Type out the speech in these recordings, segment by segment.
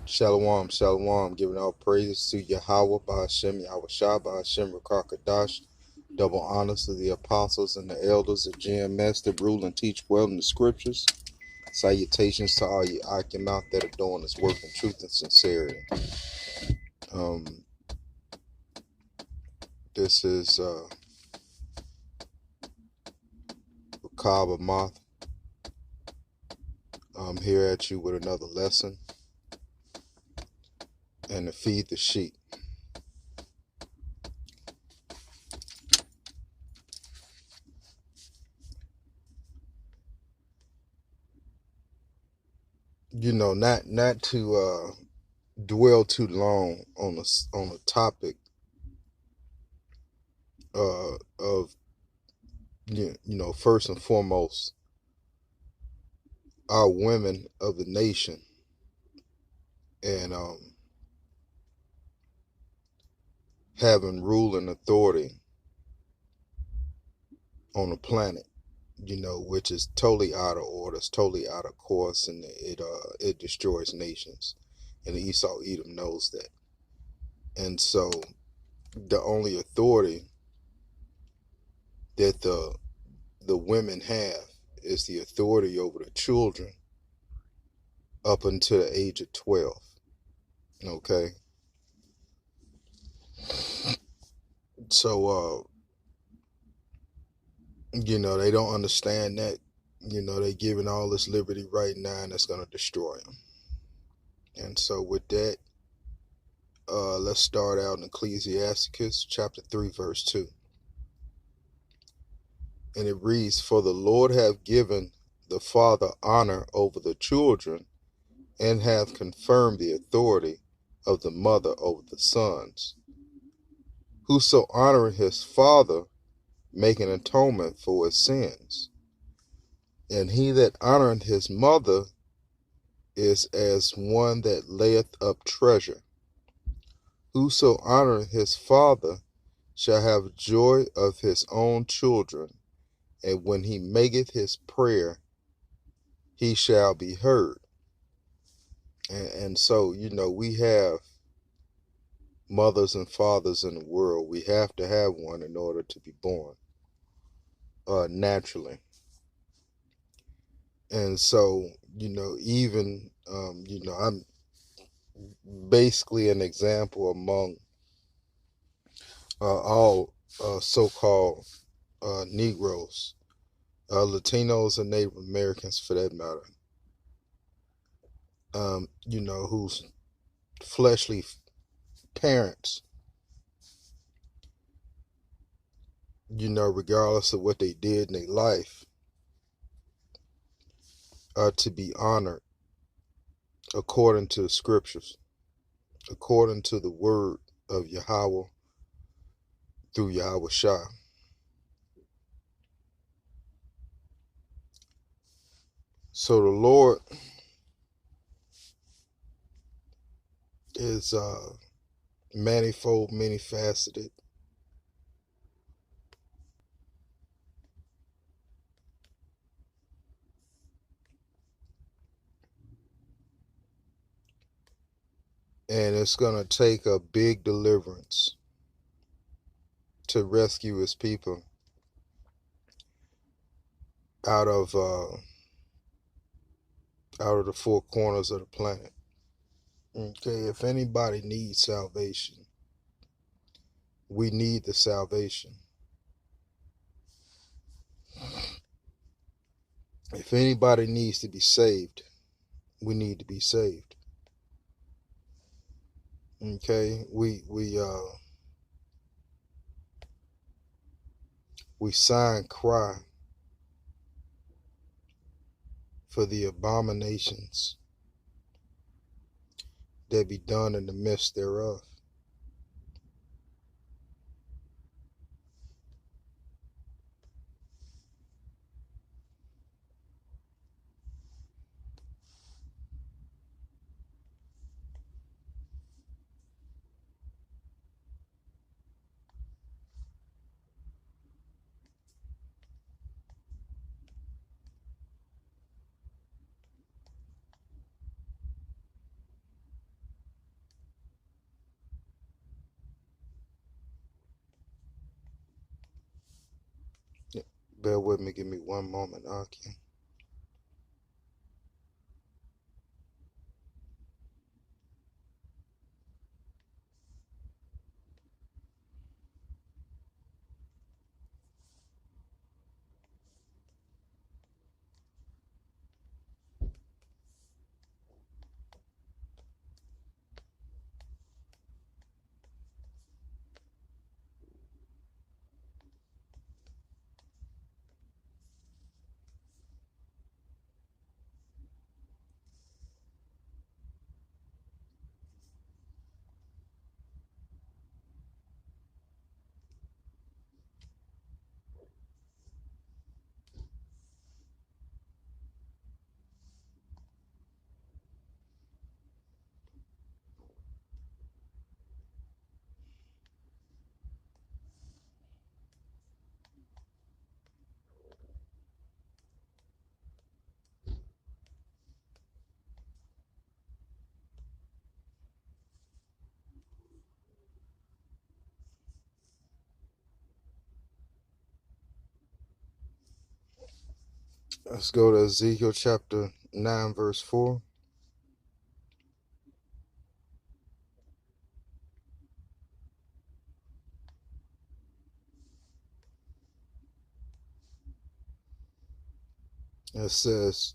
Shalom, shalom, giving all praises to Yahweh, Ba'ashem, Yahweh Shah, Ba'ashem, Rakakadash, double honors to the apostles and the elders of GMS that rule and teach well in the scriptures. Salutations to all you Akim out that are doing this work in truth and sincerity. This is Kaba Moth. I'm here at you with another lesson and to feed the sheep. You know, not to dwell too long on a topic of first and foremost, our women of the nation and having rule and authority on the planet, which is totally out of order, it's totally out of course, and it destroys nations. And Esau Edom knows that. And so the only authority that the women have is the authority over the children up until the age of 12. Okay. So they don't understand that. They're giving all this liberty right now, and that's going to destroy them. And so with that, let's start out in Ecclesiasticus chapter 3, verse 2. And it reads, "For the Lord hath given the father honor over the children, and hath confirmed the authority of the mother over the sons. Whoso honoreth his father maketh atonement for his sins. And he that honoreth his mother is as one that layeth up treasure. Whoso honoreth his father shall have joy of his own children, and when he maketh his prayer, he shall be heard." And so, we have mothers and fathers in the world. We have to have one in order to be born naturally. And so, even, I'm basically an example among all so-called Negroes, Latinos and Native Americans for that matter, whose fleshly parents, regardless of what they did in their life, are to be honored according to the scriptures, according to the word of Yahweh through Yahweh Shah. So the Lord is manifold, many-faceted. And it's going to take a big deliverance to rescue his people out of the four corners of the planet. Okay, if anybody needs salvation, we need the salvation. If anybody needs to be saved, we need to be saved. Okay, we sign cry for the abominations that be done in the midst thereof. Bear with me. Give me one moment, Aki. Let's go to Ezekiel chapter 9, verse 4. It says,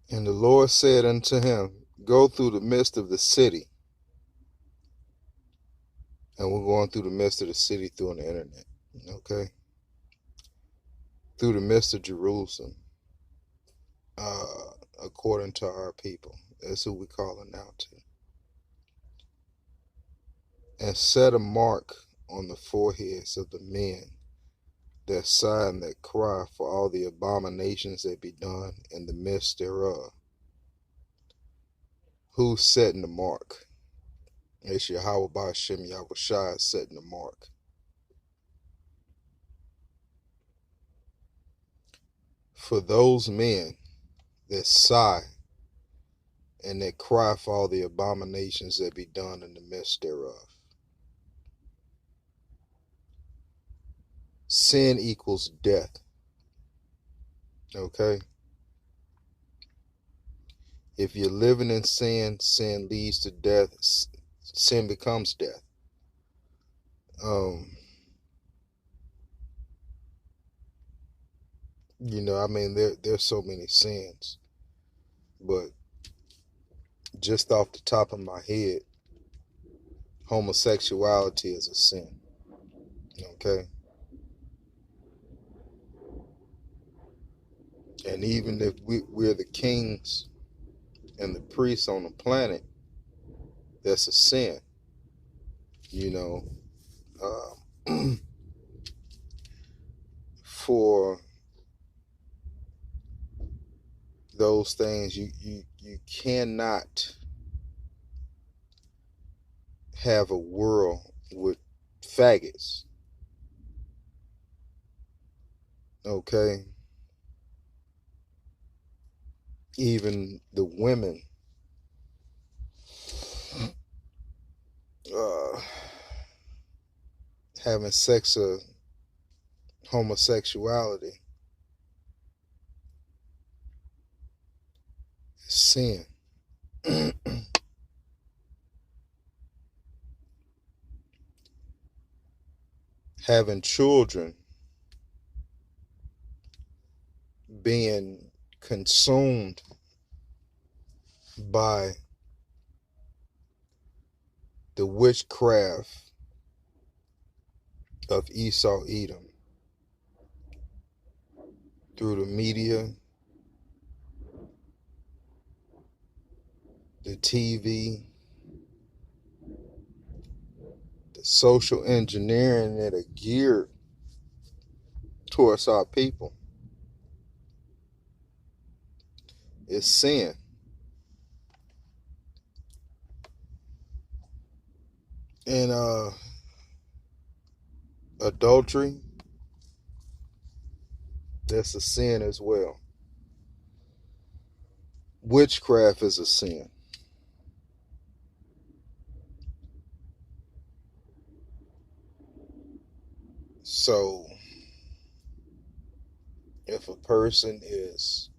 "And the Lord said unto him, Go through the midst of the city." And we're going through the midst of the city through the internet. Okay? Through the midst of Jerusalem. According to our people. That's who we calling out to. And set a mark on the foreheads of the men that sigh and that cry for all the abominations that be done in the midst thereof. Who's setting the mark? It's Yahweh Ba'ashem Yahushua setting the mark. For those men that sigh and that cry for all the abominations that be done in the midst thereof. Sin equals death. Okay? If you're living in sin, sin leads to death. Sin becomes death. I mean, there's so many sins, but just off the top of my head, homosexuality is a sin. Okay? And even if we're the kings and the priests on the planet, that's a sin. For those things, you cannot have a world with faggots. Okay? Even the women having sex of homosexuality is sin. Having children being consumed by the witchcraft of Esau, Edom through the media, the TV, the social engineering that are geared towards our people. It's sin. And adultery, that's a sin as well. Witchcraft is a sin. So If a person is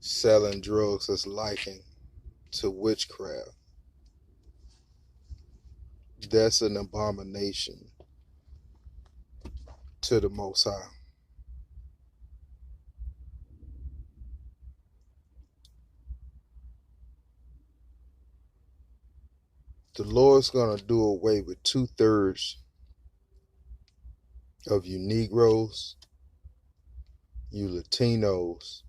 selling drugs that's likened to witchcraft, that's an abomination to the Most High. The Lord's going to do away with 2/3 of you Negroes, you Latinos,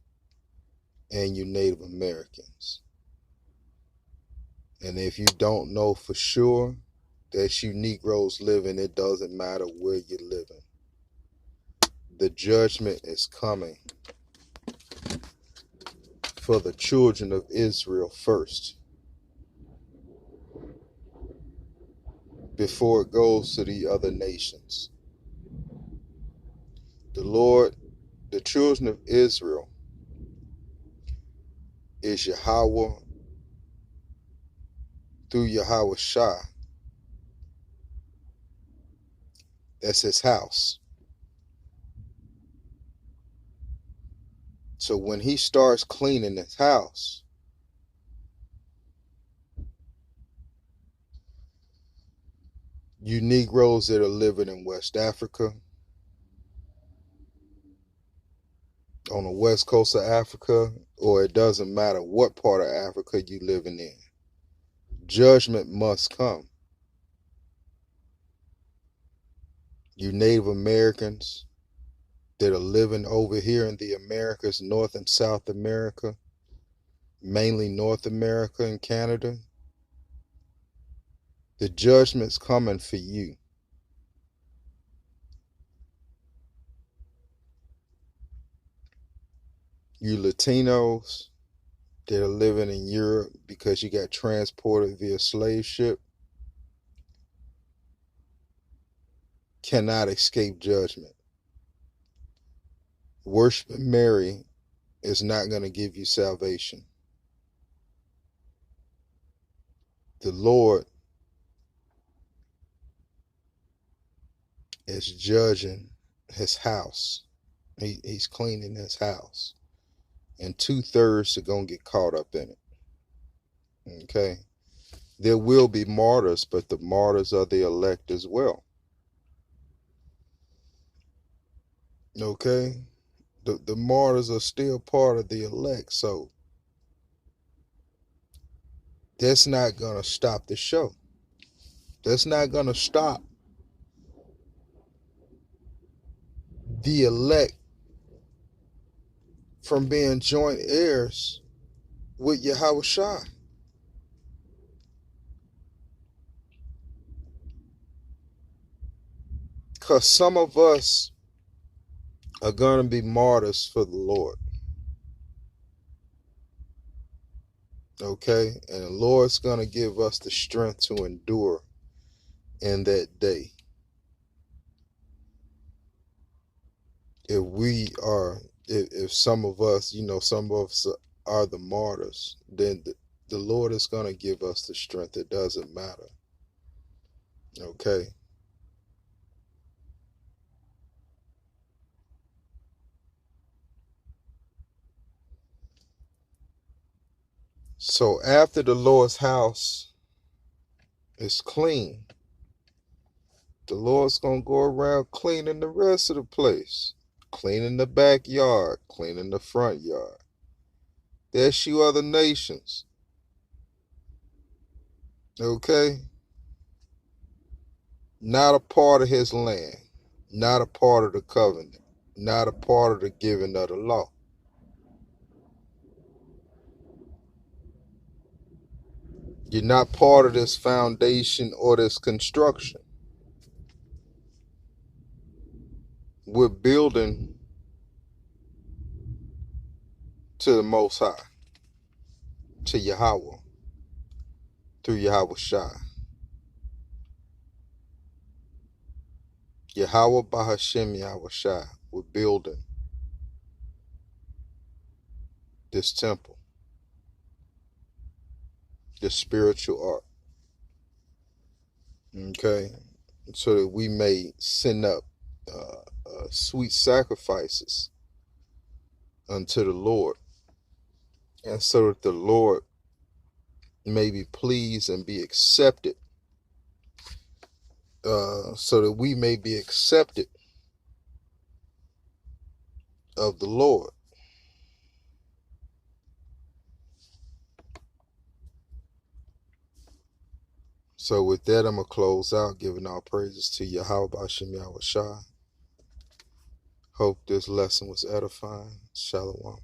and you Native Americans. And if you don't know for sure, that's you Negroes living, it doesn't matter where you're living. The judgment is coming for the children of Israel first, before it goes to the other nations. The Lord, the children of Israel, is Yahweh through Yahweh Shah. That's his house. So when he starts cleaning his house, you Negroes that are living in West Africa, on the west coast of Africa, or it doesn't matter what part of Africa you living in, judgment must come. You Native Americans that are living over here in the Americas, North and South America, mainly North America and Canada, the judgment's coming for you. You Latinos that are living in Europe because you got transported via slave ship cannot escape judgment. Worshiping Mary is not going to give you salvation. The Lord is judging his house. He's cleaning his house. And 2/3 are going to get caught up in it. Okay? There will be martyrs, but the martyrs are the elect as well. Okay? The martyrs are still part of the elect, so that's not going to stop the show. That's not going to stop the elect from being joint heirs with Yahweh Shai. Because some of us are going to be martyrs for the Lord. Okay? And the Lord's going to give us the strength to endure in that day. If some of us, some of us are the martyrs, then the Lord is going to give us the strength. It doesn't matter. Okay? So after the Lord's house is clean, the Lord's going to go around cleaning the rest of the place. Cleaning the backyard, cleaning the front yard. That's you other nations. Okay? Not a part of his land. Not a part of the covenant. Not a part of the giving of the law. You're not part of this foundation or this construction. We're building to the Most High, to Yahweh, through Yahweh Shai. Yahweh Bahashem Yahweh Shai. We're building this temple, this spiritual ark. Okay? So that we may send up sweet sacrifices unto the Lord, and so that the Lord may be pleased and be accepted, so that we may be accepted of the Lord. So with that, I'm going to close out, giving all praises to Yahweh B'Shem Yahweh Shai. Hope this lesson was edifying. Shalom.